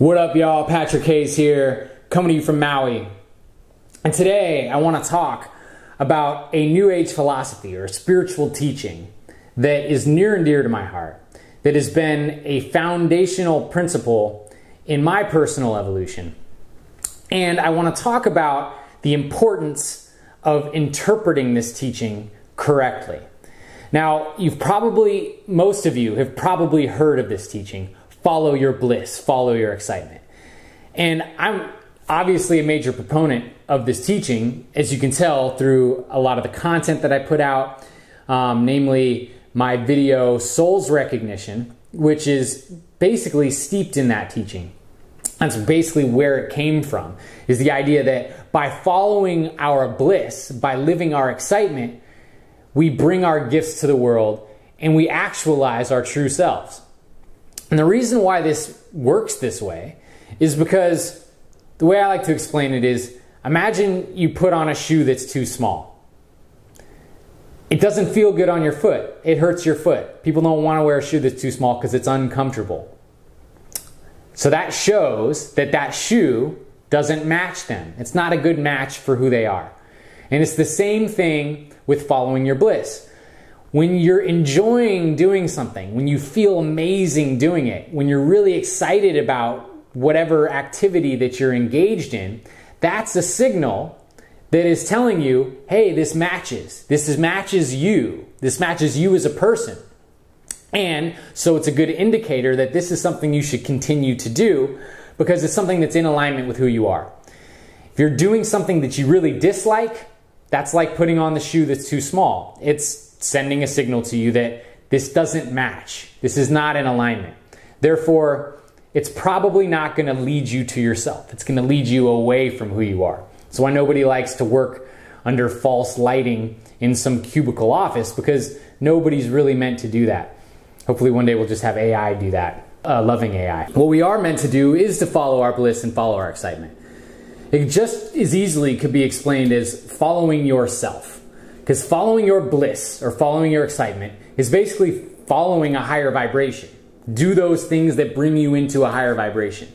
What up, y'all? Patrick Haize here, coming to you from Maui. And today I want to talk about a New Age philosophy or spiritual teaching that is near and dear to my heart, that has been a foundational principle in my personal evolution. And I want to talk about the importance of interpreting this teaching correctly. Now, most of you have probably heard of this teaching. Follow your bliss, follow your excitement. And I'm obviously a major proponent of this teaching, as you can tell through a lot of the content that I put out, namely my video Soul's Recognition, which is basically steeped in that teaching. That's basically where it came from, is the idea that by following our bliss, by living our excitement, we bring our gifts to the world and we actualize our true selves. And the reason why this works this way is because the way I like to explain it is, imagine you put on a shoe that's too small. It doesn't feel good on your foot. It hurts your foot. People don't want to wear a shoe that's too small because it's uncomfortable. So that shows that that shoe doesn't match them. It's not a good match for who they are. And it's the same thing with following your bliss. When you're enjoying doing something, when you feel amazing doing it, when you're really excited about whatever activity that you're engaged in, that's a signal that is telling you, hey, this matches. This matches you. This matches you as a person. And so it's a good indicator that this is something you should continue to do because it's something that's in alignment with who you are. If you're doing something that you really dislike, that's like putting on the shoe that's too small. It's sending a signal to you that this doesn't match. This is not in alignment. Therefore, it's probably not going to lead you to yourself. It's going to lead you away from who you are. That's why nobody likes to work under false lighting in some cubicle office, because nobody's really meant to do that. Hopefully one day we'll just have AI do that, loving AI. What we are meant to do is to follow our bliss and follow our excitement. It just as easily could be explained as following yourself. Because following your bliss or following your excitement is basically following a higher vibration. Do those things that bring you into a higher vibration.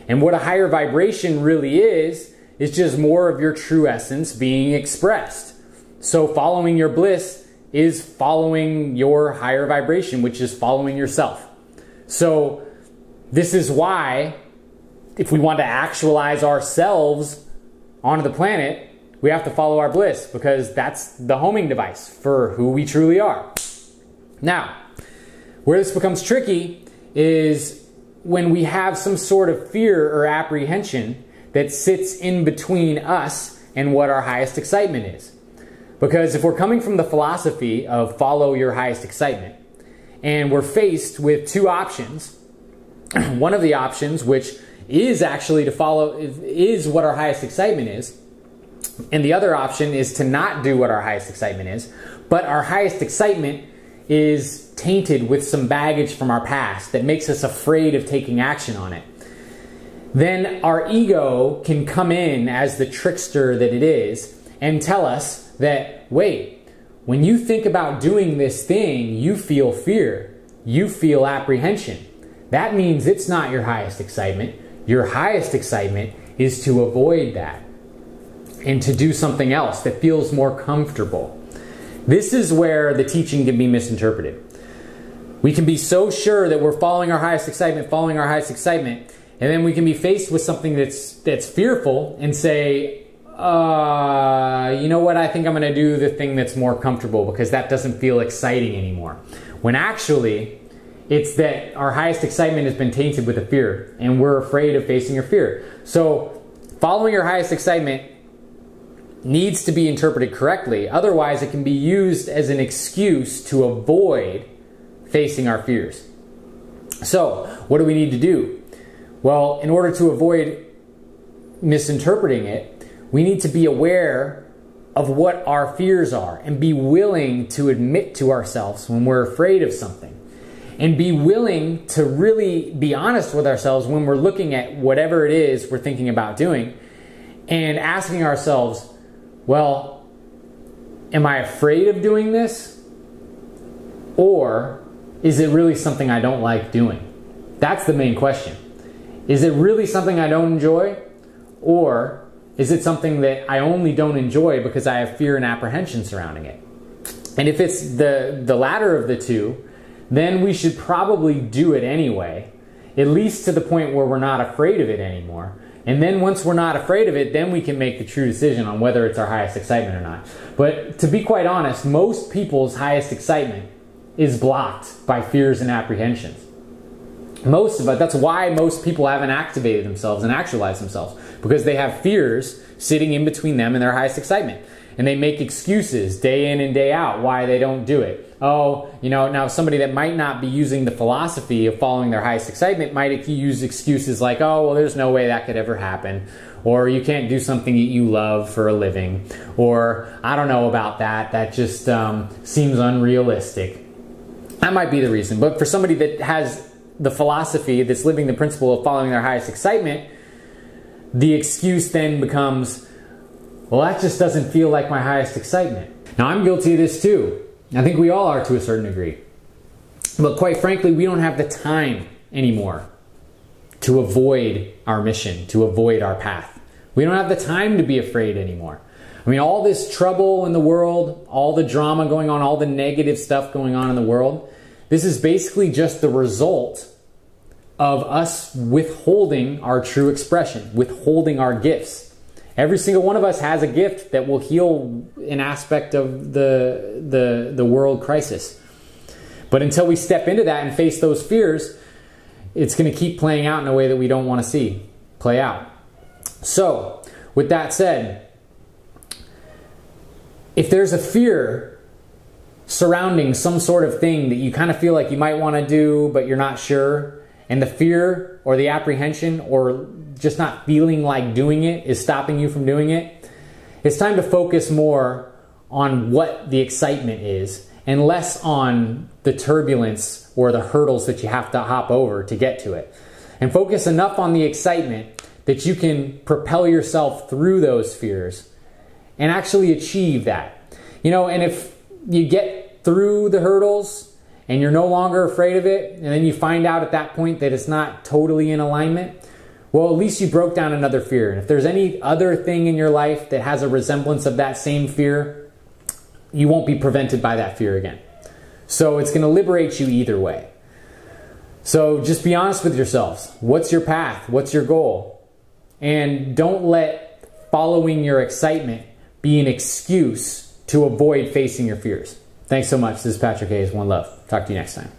And what a higher vibration really is just more of your true essence being expressed. So following your bliss is following your higher vibration, which is following yourself. So this is why, if we want to actualize ourselves onto the planet, we have to follow our bliss, because that's the homing device for who we truly are. Now, where this becomes tricky is when we have some sort of fear or apprehension that sits in between us and what our highest excitement is. Because if we're coming from the philosophy of follow your highest excitement, and we're faced with two options, one of the options, which is actually to follow, is what our highest excitement is, and the other option is to not do what our highest excitement is, but our highest excitement is tainted with some baggage from our past that makes us afraid of taking action on it. Then our ego can come in as the trickster that it is and tell us that, wait, when you think about doing this thing, you feel fear, you feel apprehension. That means it's not your highest excitement. Your highest excitement is to avoid that and to do something else that feels more comfortable. This is where the teaching can be misinterpreted. We can be so sure that we're following our highest excitement, and then we can be faced with something that's fearful and say, you know what, I think I'm going to do the thing that's more comfortable because that doesn't feel exciting anymore. When actually, it's that our highest excitement has been tainted with a fear, and we're afraid of facing our fear. So following your highest excitement needs to be interpreted correctly. Otherwise, it can be used as an excuse to avoid facing our fears. So what do we need to do? Well, in order to avoid misinterpreting it, we need to be aware of what our fears are and be willing to admit to ourselves when we're afraid of something. And be willing to really be honest with ourselves when we're looking at whatever it is we're thinking about doing, and asking ourselves, well, am I afraid of doing this? Or is it really something I don't like doing? That's the main question. Is it really something I don't enjoy? Or is it something that I only don't enjoy because I have fear and apprehension surrounding it? And if it's the latter of the two, then we should probably do it anyway, at least to the point where we're not afraid of it anymore. And then once we're not afraid of it, then we can make the true decision on whether it's our highest excitement or not. But to be quite honest, most people's highest excitement is blocked by fears and apprehensions. Most of it, that's why most people haven't activated themselves and actualized themselves, because they have fears sitting in between them and their highest excitement. And they make excuses day in and day out why they don't do it. Oh, you know, now somebody that might not be using the philosophy of following their highest excitement might use excuses like, oh, well, there's no way that could ever happen. Or you can't do something that you love for a living. Or I don't know about that. That just seems unrealistic. That might be the reason. But for somebody that has the philosophy, that's living the principle of following their highest excitement, the excuse then becomes, well, that just doesn't feel like my highest excitement. Now, I'm guilty of this too. I think we all are to a certain degree. But quite frankly, we don't have the time anymore to avoid our mission, to avoid our path. We don't have the time to be afraid anymore. I mean, all this trouble in the world, all the drama going on, all the negative stuff going on in the world, this is basically just the result of us withholding our true expression, withholding our gifts. Every single one of us has a gift that will heal an aspect of the world crisis. But until we step into that and face those fears, it's going to keep playing out in a way that we don't want to see play out. So, with that said, if there's a fear surrounding some sort of thing that you kind of feel like you might want to do, but you're not sure, and the fear or the apprehension or just not feeling like doing it is stopping you from doing it, it's time to focus more on what the excitement is and less on the turbulence or the hurdles that you have to hop over to get to it. And focus enough on the excitement that you can propel yourself through those fears and actually achieve that. You know, and if you get through the hurdles and you're no longer afraid of it, and then you find out at that point that it's not totally in alignment, well, at least you broke down another fear. And if there's any other thing in your life that has a resemblance of that same fear, you won't be prevented by that fear again. So it's going to liberate you either way. So just be honest with yourselves. What's your path? What's your goal? And don't let following your excitement be an excuse to avoid facing your fears. Thanks so much. This is Patrick Haize. One love. Talk to you next time.